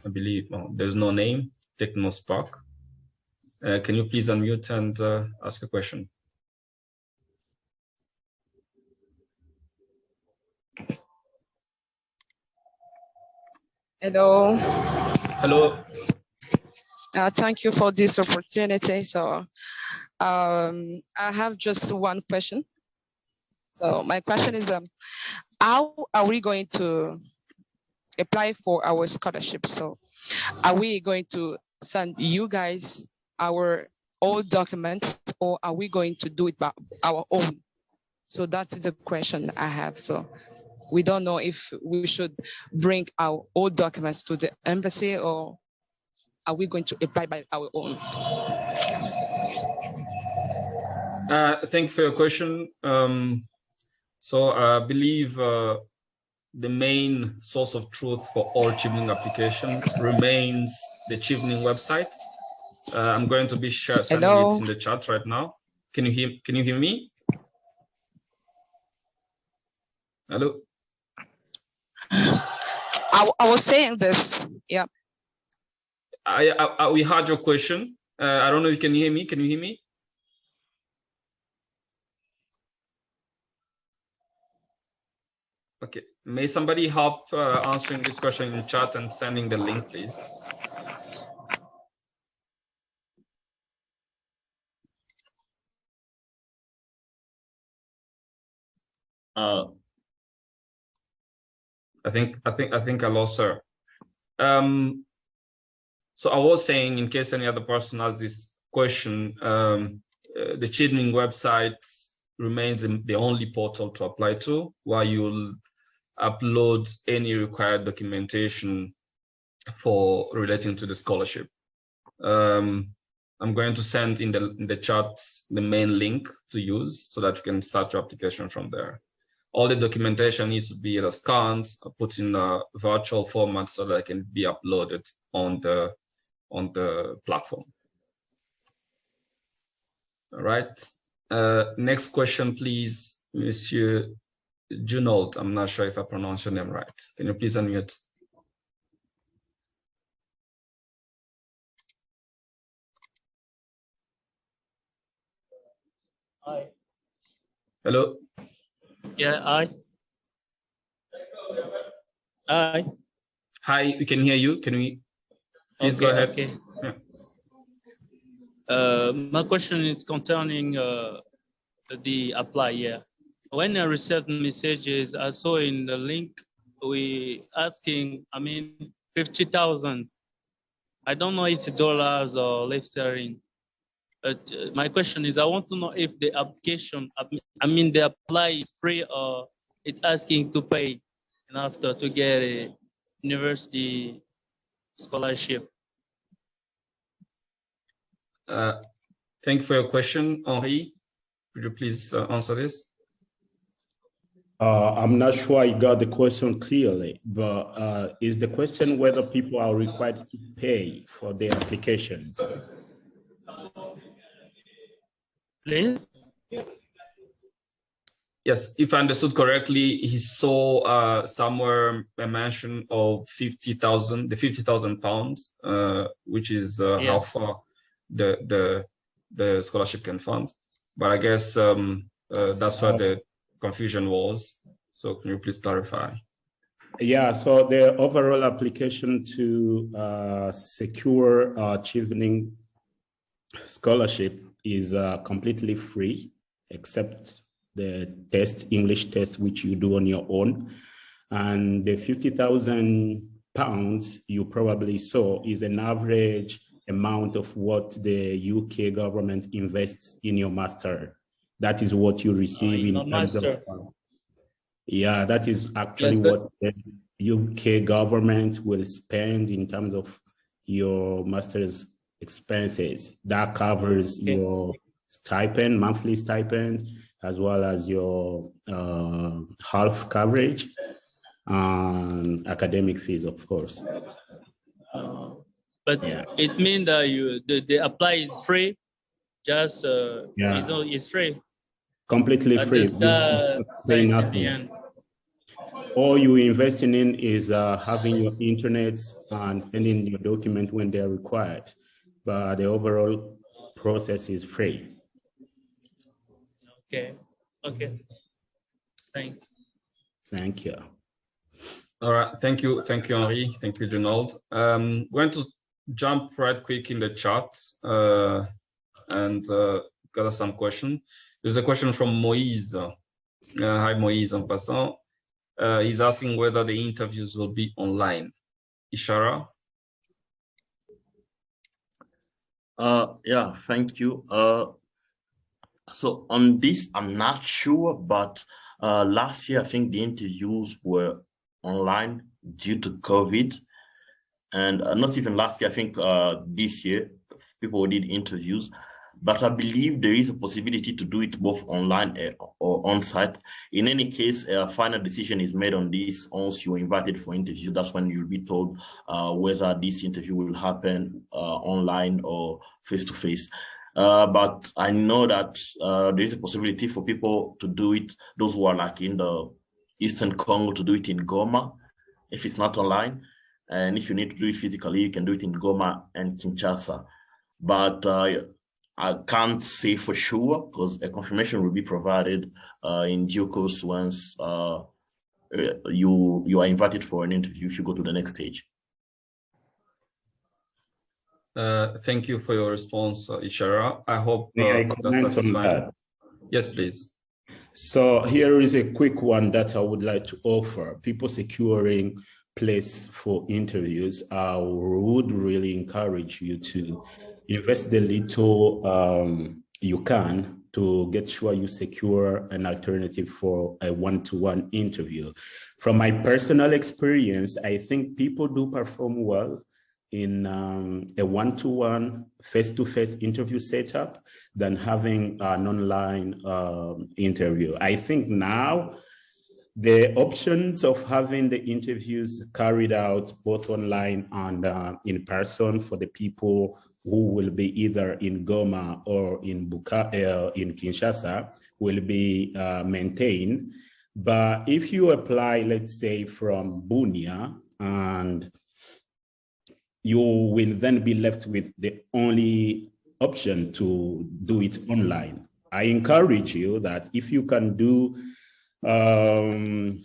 I believe there's no name, TechnoSpark. Can you please unmute and ask a question? Hello. Hello. Thank you for this opportunity. So I have just one question. So my question is, how are we going to apply for our scholarship? So are we going to send you guys our old documents, or are we going to do it by our own? So that's the question I have. So we don't know if we should bring our old documents to the embassy, or are we going to apply by our own? Thank you for your question. So I believe the main source of truth for all Chevening applications remains the Chevening website. I'm going to be sending it in the chat right now. Can you hear me? Hello. I was saying this. Yeah. We heard your question. I don't know if you can hear me. Can you hear me? Okay. May somebody help answering this question in chat and sending the link, please? I think I lost her. So I was saying, in case any other person has this question, the Chevening website remains the only portal to apply to, where you'll upload any required documentation for relating to the scholarship. I'm going to send in the chat the main link to use so that you can start your application from there. All the documentation needs to be scanned, put in a virtual format so that it can be uploaded on the platform. All right. Next question, please, Monsieur Junold. I'm not sure if I pronounce your name right. Can you please unmute? Hi. Hello. Yeah, hi. Hi. Hi, we can hear you. Can we please go ahead? Okay. Yeah. My question is concerning the apply. Yeah. When I received messages, I saw in the link we asking, 50,000. I don't know if it's dollars or less sterling. But my question is, I want to know if the application, the apply is free or it's asking to pay after to get a university scholarship. Thank you for your question, Henri. Could you please answer this? I'm not sure I got the question clearly, but is the question whether people are required to pay for their applications? Please? Yes, if I understood correctly, he saw somewhere a mention of 50,000, the 50,000 pounds, which is how far the scholarship can fund. But I guess that's where the confusion was. So can you please clarify? Yeah, so the overall application to secure Chevening scholarship is completely free, except the English test, which you do on your own. And the 50,000 pounds you probably saw is an average amount of what the UK government invests in your master. That is what you receive in terms of, yeah, that is actually what the UK government will spend in terms of your master's expenses. That covers your stipend, monthly stipend, as well as your half coverage and academic fees, of course. But it means that the apply is free, just it's free. Completely free. Pay nothing. all you're investing in is having your internet and sending your document when they're required. But the overall process is free. Okay. Okay. Thank you. Thank you. All right. Thank you. Thank you, Henri. Thank you, Donald. I'm going to jump right quick in the chat and gather some question. There's a question from Moise. Hi, Moise, en passant. He's asking whether the interviews will be online. Ishara? Yeah, thank you. So on this, I'm not sure, but last year, I think the interviews were online due to COVID. And not even last year, I think this year, people did interviews. But I believe there is a possibility to do it both online or on-site. In any case, a final decision is made on this once you're invited for interview. That's when you'll be told whether this interview will happen online or face-to-face. But I know that there is a possibility for people to do it, those who are like in the Eastern Congo, to do it in Goma, if it's not online. And if you need to do it physically, you can do it in Goma and Kinshasa. But I can't say for sure because a confirmation will be provided in due course once you are invited for an interview if you go to the next stage. Thank you for your response, Ishara. I hope that's satisfying. Yes, please. So here is a quick one that I would like to offer. People securing place for interviews. I would really encourage you to invest the little you can to get sure you secure an alternative for a one-to-one interview. From my personal experience, I think people do perform well in a one-to-one, face-to-face interview setup than having an online interview. I think now the options of having the interviews carried out both online and in person for the people who will be either in Goma or in Kinshasa will be maintained. But if you apply, let's say, from Bunia, and you will then be left with the only option to do it online. I encourage you that if you can do the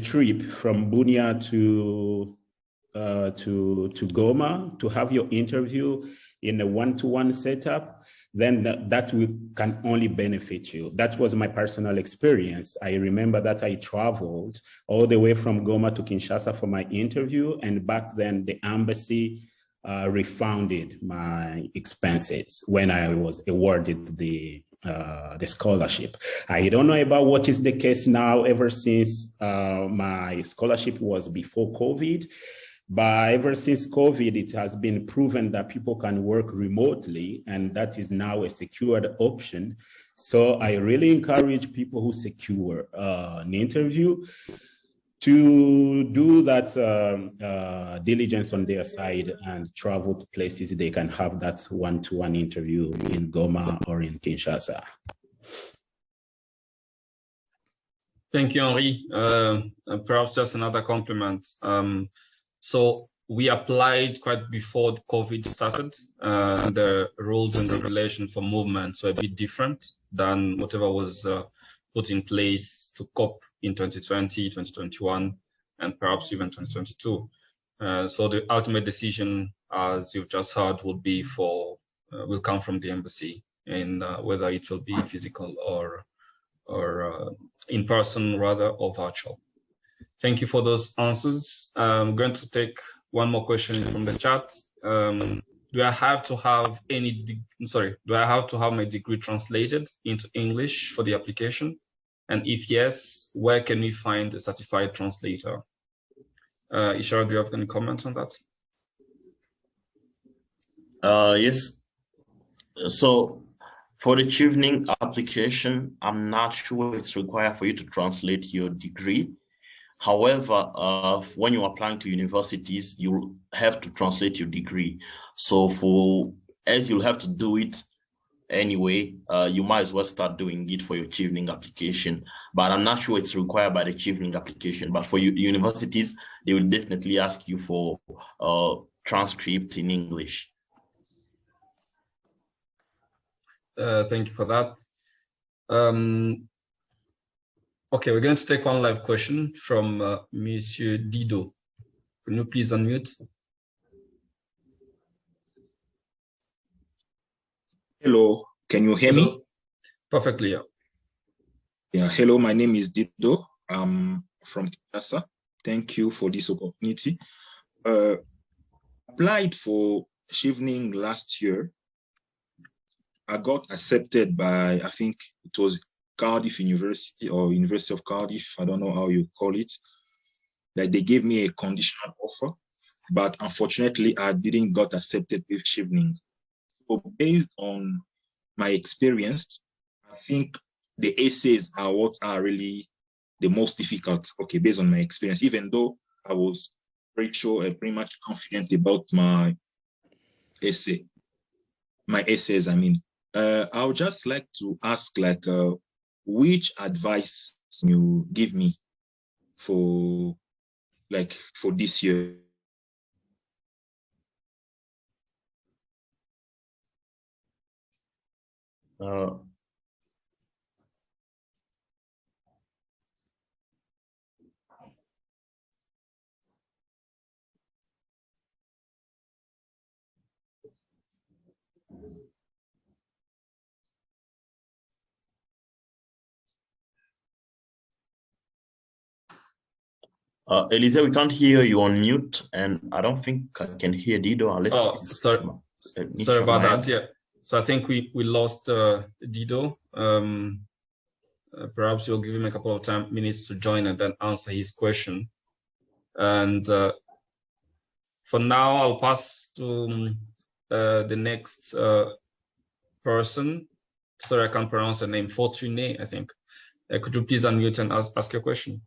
trip from Bunia to Goma to have your interview in a one-to-one setup, then that can only benefit you. That was my personal experience. I remember that I traveled all the way from Goma to Kinshasa for my interview, and back then the embassy refunded my expenses when I was awarded the scholarship. I don't know about what is the case now ever since my scholarship was before COVID. But ever since COVID, it has been proven that people can work remotely, and that is now a secured option. So I really encourage people who secure an interview to do that diligence on their side and travel to places they can have that one-to-one interview in Goma or in Kinshasa. Thank you, Henri. Perhaps just another compliment. So we applied quite before COVID started. The rules and regulations for movements were a bit different than whatever was put in place to cope in 2020, 2021, and perhaps even 2022. So the ultimate decision, as you've just heard, will come from the embassy, and whether it will be physical or in person rather, or virtual. Thank you for those answers. I'm going to take one more question from the chat. Do I have to have my degree translated into English for the application? And if yes, where can we find a certified translator? Ishara, do you have any comments on that? Yes. So for the Chevening application, I'm not sure it's required for you to translate your degree. However, when you're applying to universities, you have to translate your degree. So as you'll have to do it anyway, you might as well start doing it for your Chevening application. But I'm not sure it's required by the Chevening application. But for universities, they will definitely ask you for transcript in English. Thank you for that. Okay, we're going to take one live question from Monsieur Dido. Can you please unmute? Hello, can you hear me? Perfectly, yeah. Yeah, hello, my name is Dido. I'm from Kinshasa. Thank you for this opportunity. Applied for Chevening last year. I got accepted by, I think it was Cardiff University or University of Cardiff. I don't know how you call it. Like they gave me a conditional offer, but unfortunately I didn't got accepted with Chevening. So based on my experience, I think the essays are what are really the most difficult. Okay, based on my experience, even though I was pretty sure and pretty much confident about my essays, I mean. I would just like to ask, like, which advice you give me for this year? Elisa, we can't hear you on mute, and I don't think I can hear Dido unless. Oh, sorry about that. Yeah, so I think we lost Dido. Perhaps you'll give him a couple of minutes to join and then answer his question. And for now, I'll pass to the next person. Sorry, I can't pronounce her name. Fortuné, I think. Could you please unmute and ask your question?